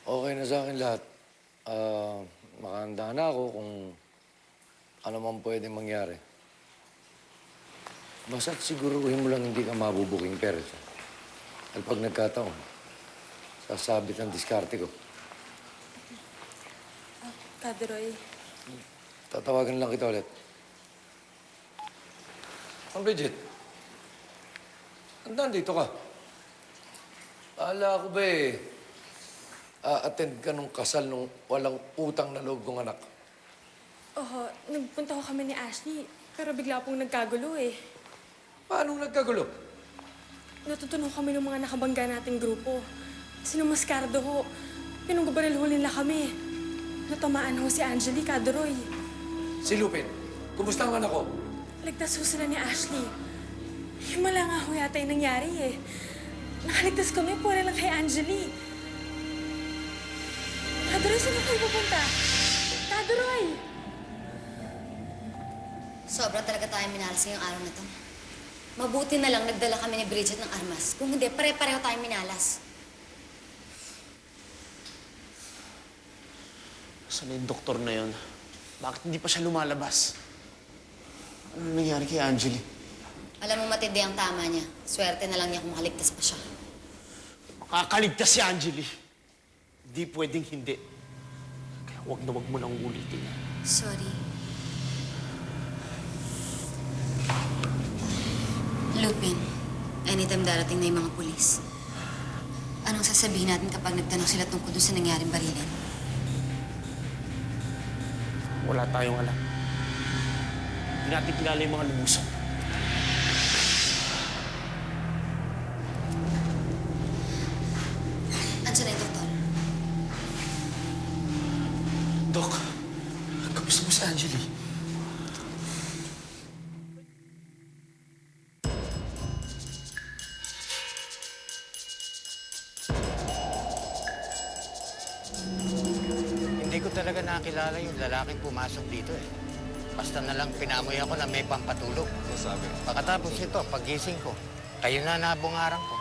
Okay na sa akin lahat. Makahanda na ako kung ano man pwede mangyari. Basta't siguruhin mo lang hindi ka mabubuking peret. At pag nagkataon, sasabit ang diskarte ko. Kadroy, Tatawagan lang kita ulit. Bridget, nandito ka. Akala ko ba attend ka nung kasal nung walang utang na loob kong anak. nagpunta ko kami ni Ashley, pero bigla pong nagkagulo eh. Paano nagkagulo? Natutunan kami ng mga nakabangga nating grupo. Sinumaskardo ho. Pinunggubaril ho nila kami. Natamaan ho si Angeli, Kadroy. Si Lupin, kumusta ang anak ko? Ligtas ho sila ni Ashley. Himala nga ho yata yung nangyari eh. Nakaligtas kami po lang kay Angeli. Kadroy, saan kayo pupunta? Kadroy! Sobra talaga tayo minalas ngayong araw na to. Mabuti na lang nagdala kami ni Bridget ng armas. Kung hindi, pare-pareho tayong minalas. Saan yung doktor na yun? Bakit hindi pa siya lumalabas? Ano nangyari kay Angeli? Alam mo, matindi ang tama niya. Swerte na lang niya kung makaligtas pa siya. Makakaligtas si Angeli. Hindi pwedeng hindi. Kaya wag mo nang ulitin. Sorry. Lupin, anytime darating na yung mga pulis. Anong sasabihin natin kapag nagtanong sila tungkol dun sa nangyaring barilin? Wala tayong alam. Hindi natin kilala yung mga lumusok. Andiyan na yung doktor. Dok, kamusta mo si Angeli? Hindi ko talaga nakilala yung lalaking pumasok dito eh. Basta na lang pinamoy ako na may pampatulog. Sabi. Pagkatapos ito, pagising ko, kayo na nabungarang ko.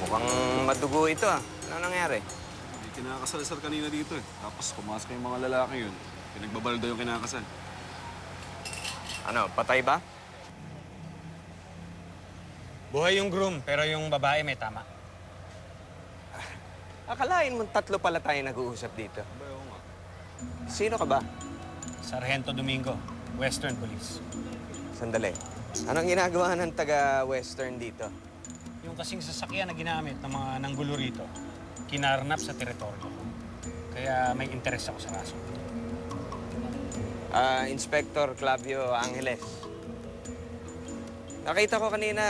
Mukhang madugo ito ah. Ano nangyari? May kinakasal-sal kanina dito eh. Tapos pumasok yung mga lalaki yun. Pinagbabaldo yung kinakasal. Ano, patay ba? Buhay yung groom, pero yung babae may tama. Akalain mo tatlo pala tayo nag-uusap dito. Ba, oo nga. Sino ka ba? Sargento Domingo, Western Police. Sandali. Anong ginagawa ng taga-Western dito? Yung kasing sasakyan na ginamit ng mga nanggulo rito, kinarnap sa teritoryo. Kaya may interes ako sa kaso. Inspector Clavio Angeles. Nakita ko kanina,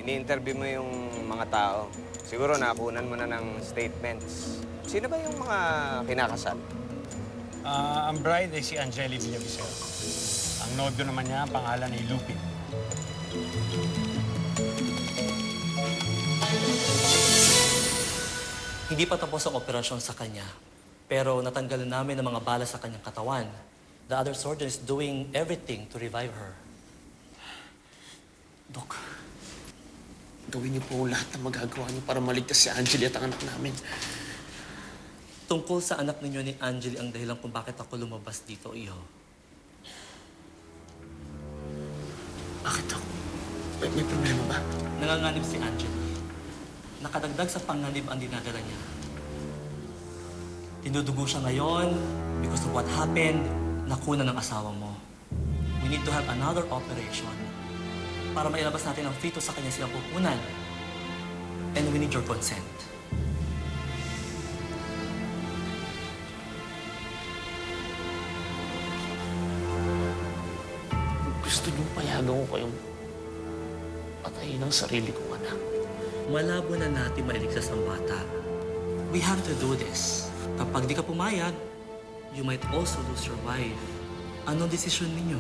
ini-interview mo yung mga tao. Siguro nakunan mo na ng statements. Sino ba yung mga kinakasal? Ang bride ay si Angeli Villavicencio. Ang nobyo naman niya, ang pangalan ay Lupin. Hindi pa tapos ang operasyon sa kanya, pero natanggalan namin ng mga bala sa kanyang katawan. The other surgeon is doing everything to revive her. Dok, gawin niyo po lahat ng magagawa niyo para maligtas si Angeli at ang anak namin. Tungkol sa anak ninyo ni Angeli ang dahilan kung bakit ako lumabas dito, Iho. Bakit, Dok? May problema ba? Nanganganib si Angeli. Nakadagdag sa panganib ang dinadala niya. Tinudugo siya ngayon because of what happened, nakuna ng asawa mo. We need to have another operation para mailabas natin ang fetus sa kanya silang pupunan. And we need your consent. Gusto niyo payagan ko kayong patayin ang sarili kong anak. Malabo na natin mailigtas ang bata. We have to do this. Kapag di ka pumayag, you might also lose your wife. Anong desisyon ninyo?